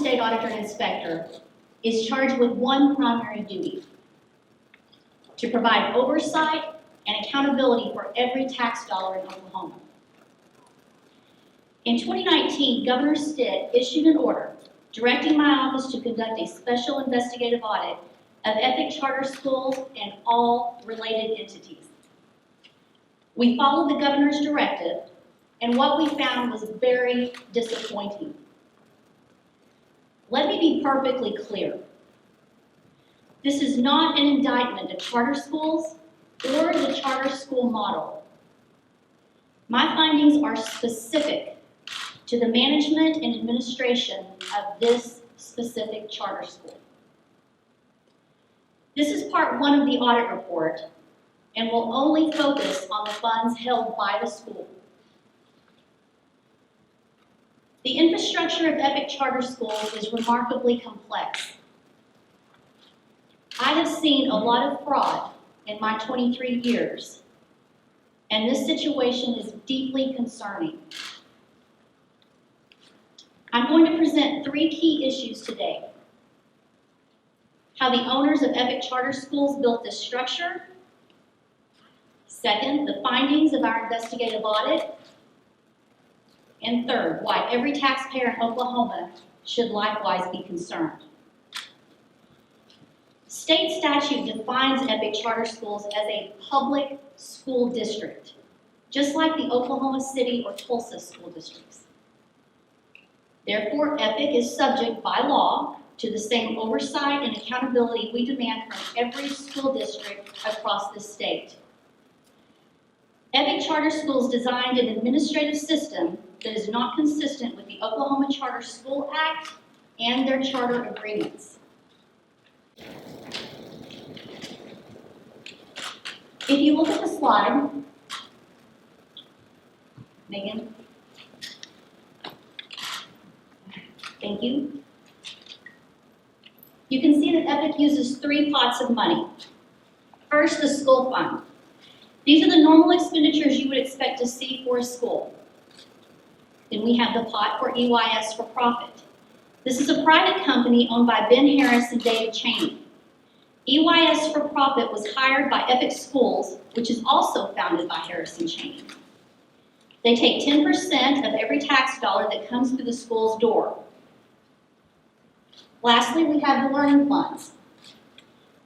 state auditor and inspector is charged with one primary duty: to provide oversight and accountability for every tax dollar in Oklahoma. In 2019, Governor Stitt issued an order directing my office to conduct a special investigative audit of Epic charter schools and all related entities. We followed the governor's directive, and what we found was very disappointing. Let me be perfectly clear. This is not an indictment of charter schools or the charter school model. My findings are specific to the management and administration of this specific charter school. This is part one of the audit report and will only focus on the funds held by the school. The infrastructure of Epic charter schools is remarkably complex. I have seen a lot of fraud in my 23 years, and this situation is deeply concerning. I'm going to present three key issues today: how the owners of Epic charter schools built this structure; second, the findings of our investigative audit; and third, why every taxpayer in Oklahoma should likewise be concerned. State statute defines Epic charter schools as a public school district, just like the Oklahoma City or Tulsa school districts. Therefore, Epic is subject by law to the same oversight and accountability we demand from every school district across the state. Epic charter schools designed an administrative system that is not consistent with the Oklahoma Charter School Act and their charter agreements. If you look at the slide, Megan, thank you. You can see that Epic uses three pots of money. First, the school fund. These are the normal expenditures you would expect to see for a school. Then we have the pot for EYS for profit. This is a private company owned by Ben Harris and David Cheney. EYS for profit was hired by Epic Schools, which is also founded by Harris and Cheney. They take 10% of every tax dollar that comes through the school's door. Lastly, we have the learning funds.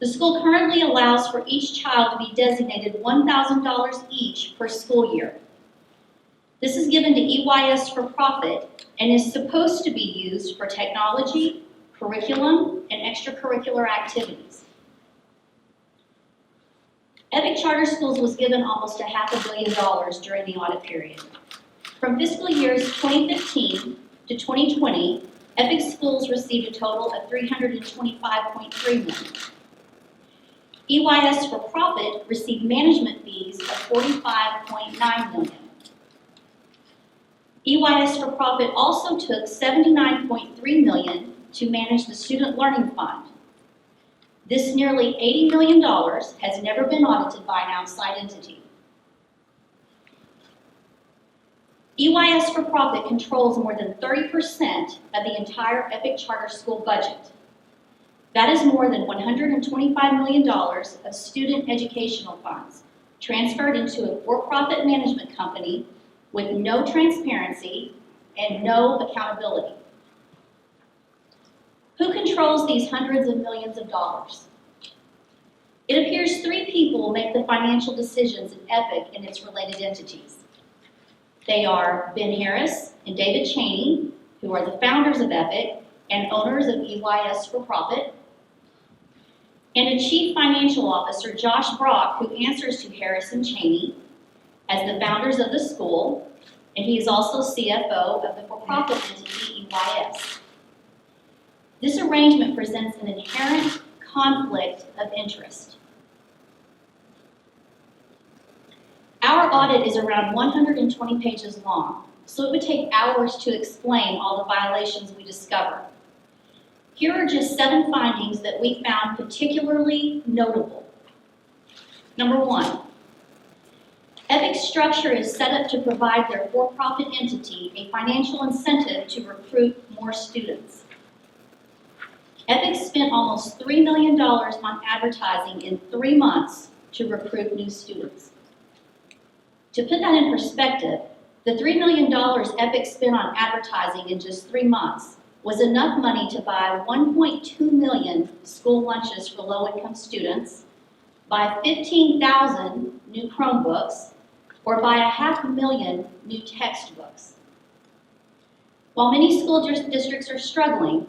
The school currently allows for each child to be designated $1,000 each per school year. This is given to EYS for profit and is supposed to be used for technology, curriculum, and extracurricular activities. Epic Charter Schools was given almost $500 million during the audit period. From fiscal years 2015 to 2020, Epic Schools received a total of $325.3 million. EYS for profit received management fees of $45.9 million. EYS for profit also took $79.3 million to manage the Student Learning Fund. This nearly $80 million has never been audited by an outside entity. EYS for profit controls more than 30% of the entire Epic Charter School budget. That is more than $125 million of student educational funds transferred into a for-profit management company with no transparency and no accountability. Who controls these hundreds of millions of dollars? It appears three people make the financial decisions in Epic and its related entities. They are Ben Harris and David Cheney, who are the founders of Epic and owners of EYS for profit, and a Chief Financial Officer, Josh Brock, who answers to Harris and Cheney as the founders of the school, and he is also CFO of the for-profit entity EYS. This arrangement presents an inherent conflict of interest. Our audit is around 120 pages long, so it would take hours to explain all the violations we discover. Here are just 7 findings that we found particularly notable. Number 1, Epic's structure is set up to provide their for-profit entity a financial incentive to recruit more students. Epic spent almost $3 million on advertising in 3 months to recruit new students. To put that in perspective, the $3 million Epic spent on advertising in just 3 months was enough money to buy 1.2 million school lunches for low-income students, buy 15,000 new Chromebooks, or buy 500,000 new textbooks. While many school districts are struggling,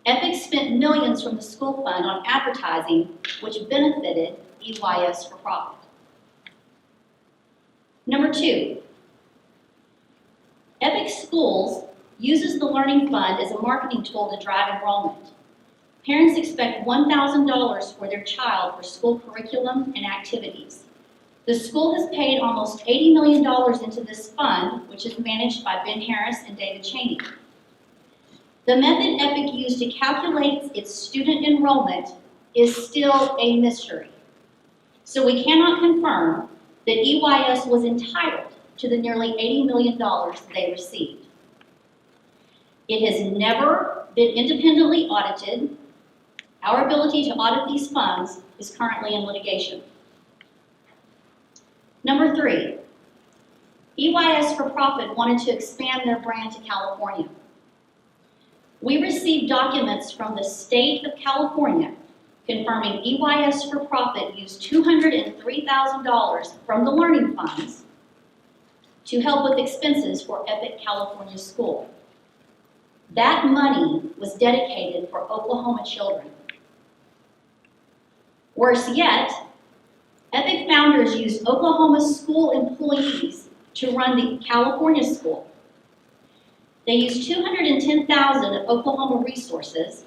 Epic spent millions from the school fund on advertising, which benefited EYS for profit. Number 2, Epic Schools uses the Learning Fund as a marketing tool to drive enrollment. Parents expect $1,000 for their child for school curriculum and activities. The school has paid almost $80 million into this fund, which is managed by Ben Harris and David Cheney. The method Epic used to calculate its student enrollment is still a mystery. So we cannot confirm that EYS was entitled to the nearly $80 million they received. It has never been independently audited. Our ability to audit these funds is currently in litigation. Number 3, EYS for Profit wanted to expand their brand to California. We received documents from the state of California confirming EYS for Profit used $203,000 from the learning funds to help with expenses for Epic California School. That money was dedicated for Oklahoma children. Worse yet, Epic founders used Oklahoma school employees to run the California school. They used $210,000 of Oklahoma resources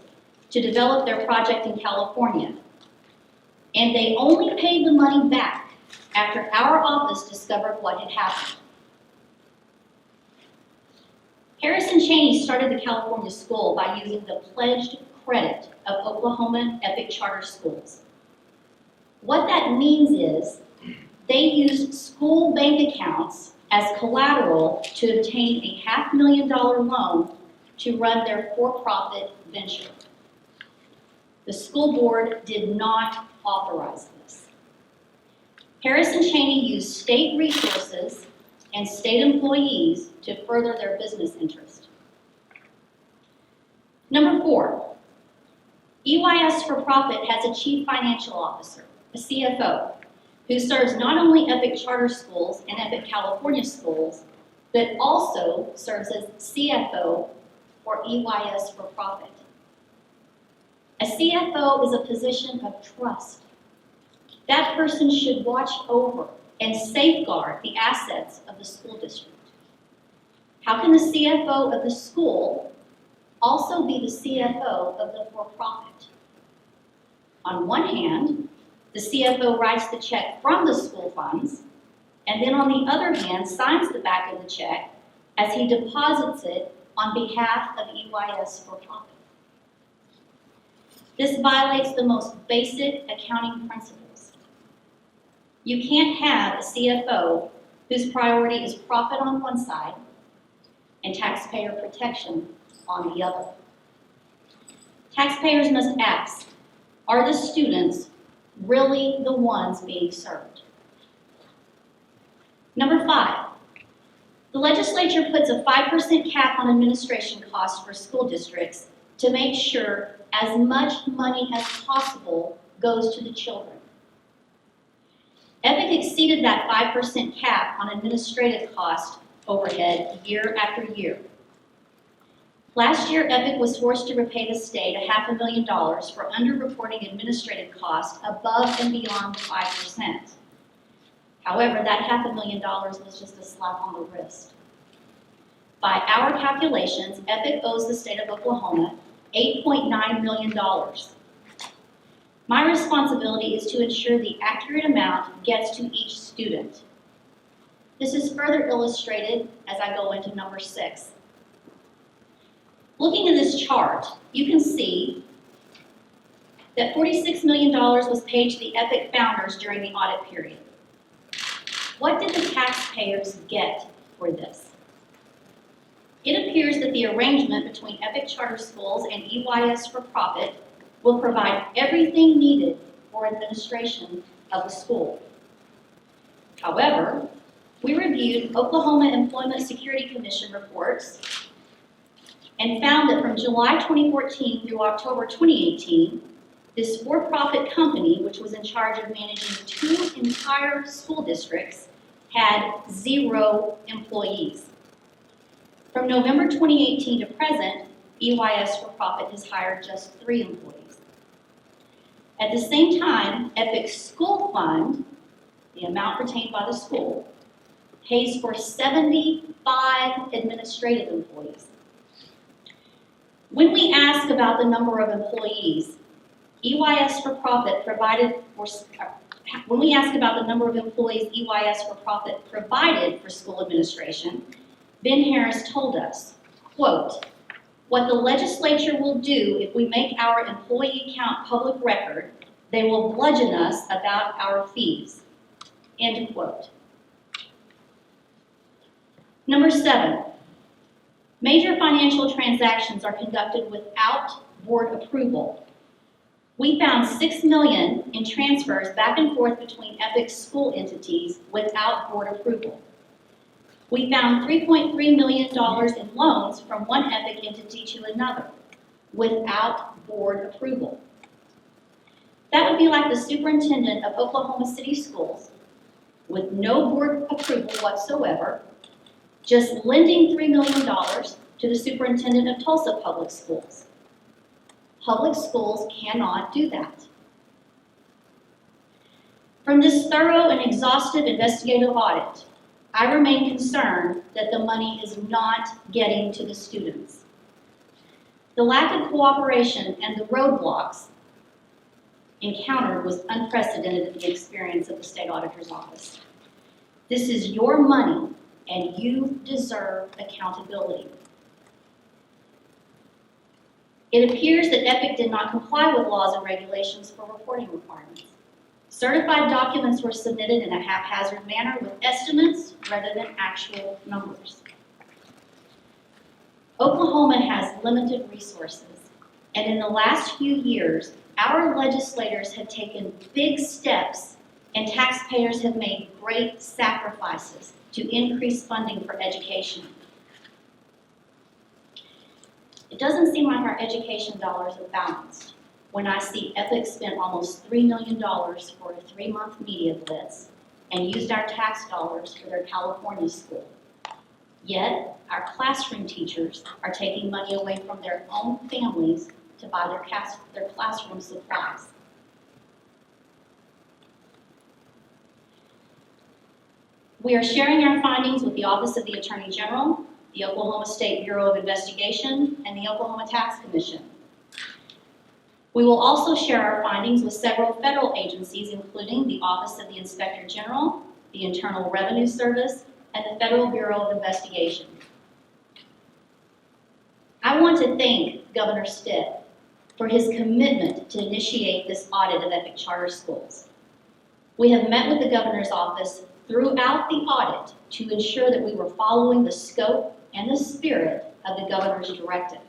to develop their project in California, and they only paid the money back after our office discovered what had happened. Harris and Cheney started the California school by using the pledged credit of Oklahoma Epic charter schools. What that means is they used school bank accounts as collateral to obtain a $500,000 loan to run their for-profit venture. The school board did not authorize this. Harris and Cheney used state resources and state employees to further their business interest. Number 4, EYS for Profit has a chief financial officer, a CFO, who serves not only Epic Charter Schools and Epic California Schools, but also serves as CFO for EYS for Profit. A CFO is a position of trust. That person should watch over and safeguard the assets of the school district. How can the CFO of the school also be the CFO of the for-profit? On one hand, the CFO writes the check from the school funds, and then on the other hand, signs the back of the check as he deposits it on behalf of EYS for Profit. This violates the most basic accounting principles. You can't have a CFO whose priority is profit on one side and taxpayer protection on the other. Taxpayers must ask, are the students really the ones being served? Number 5, the legislature puts a 5% cap on administration costs for school districts to make sure as much money as possible goes to the children. Epic exceeded that 5% cap on administrative cost overhead year after year. Last year, Epic was forced to repay the state $500,000 for underreporting administrative costs above and beyond 5%. However, that $500,000 was just a slap on the wrist. By our calculations, Epic owes the state of Oklahoma $8.9 million. My responsibility is to ensure the accurate amount gets to each student. This is further illustrated as I go into number 6. Looking at this chart, you can see that $46 million was paid to the Epic founders during the audit period. What did the taxpayers get for this? It appears that the arrangement between Epic Charter Schools and EYS for Profit will provide everything needed for administration of the school. However, we reviewed Oklahoma Employment Security Commission reports and found that from July 2014 through October 2018, this for-profit company, which was in charge of managing 2 entire school districts, had 0 employees. From November 2018 to present, EYS for Profit has hired just 3 employees. At the same time, Epic School Fund, the amount retained by the school, pays for 75 administrative employees. When we ask about the number of employees, EYS for Profit provided for, when we ask about the number of employees EYS for Profit provided for school administration, Ben Harris told us, quote, "What the legislature will do if we make our employee count public record, they will bludgeon us about our fees," end quote. Number 7, major financial transactions are conducted without board approval. We found $6 million in transfers back and forth between Epic school entities without board approval. We found $3.3 million in loans from one Epic entity to another without board approval. That would be like the superintendent of Oklahoma City Schools, with no board approval whatsoever, just lending $3 million to the superintendent of Tulsa Public Schools. Public schools cannot do that. From this thorough and exhaustive investigative audit, I remain concerned that the money is not getting to the students. The lack of cooperation and the roadblocks encountered was unprecedented in the experience of the State Auditor's Office. This is your money, and you deserve accountability. It appears that Epic did not comply with laws and regulations for reporting requirements. Certified documents were submitted in a haphazard manner with estimates rather than actual numbers. Oklahoma has limited resources, and in the last few years, our legislators have taken big steps and taxpayers have made great sacrifices to increase funding for education. It doesn't seem like our education dollars are balanced when I see Epic spent almost $3 million for a 3-month media blitz and used our tax dollars for their California school. Yet, our classroom teachers are taking money away from their own families to buy their classroom supplies. We are sharing our findings with the Office of the Attorney General, the Oklahoma State Bureau of Investigation, and the Oklahoma Tax Commission. We will also share our findings with several federal agencies, including the Office of the Inspector General, the Internal Revenue Service, and the Federal Bureau of Investigation. I want to thank Governor Stitt for his commitment to initiate this audit of Epic Charter Schools. We have met with the Governor's office throughout the audit to ensure that we were following the scope and the spirit of the Governor's directive.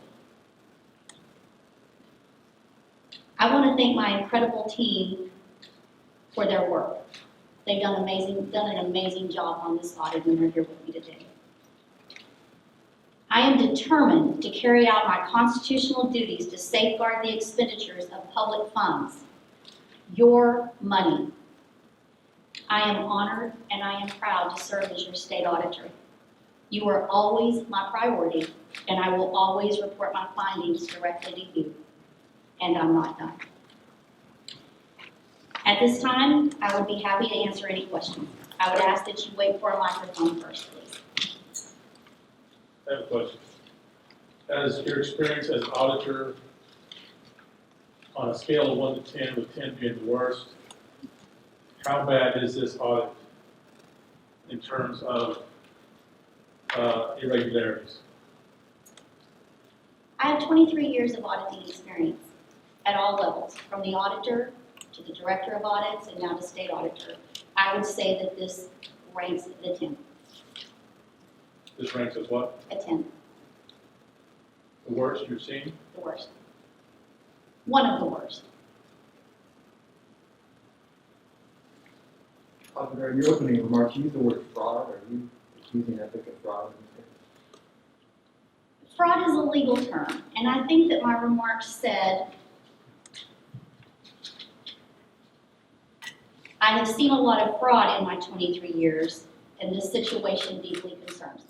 I want to thank my incredible team for their work. They've done an amazing job on this audit, and they're here with me today. I am determined to carry out my constitutional duties to safeguard the expenditures of public funds, your money. I am honored and I am proud to serve as your state auditor. You are always my priority, and I will always report my findings directly to you. And I'm not done. At this time, I would be happy to answer any questions. I would ask that you wait for a microphone first, please. I have a question. As your experience as auditor, on a scale of 1 to 10, with 10 being the worst, how bad is this audit in terms of irregularities? I have 23 years of auditing experience at all levels, from the auditor to the director of audits and now to state auditor. I would say that this ranks at a 10. This ranks as what? A 10. The worst you've seen? The worst. One of the worst. Auditor, in your opening remarks, you used the word fraud. Are you accusing Epic of fraud in this case? Fraud is a legal term, and I think that my remarks said, I have seen a lot of fraud in my 23 years, and this situation deeply concerns me.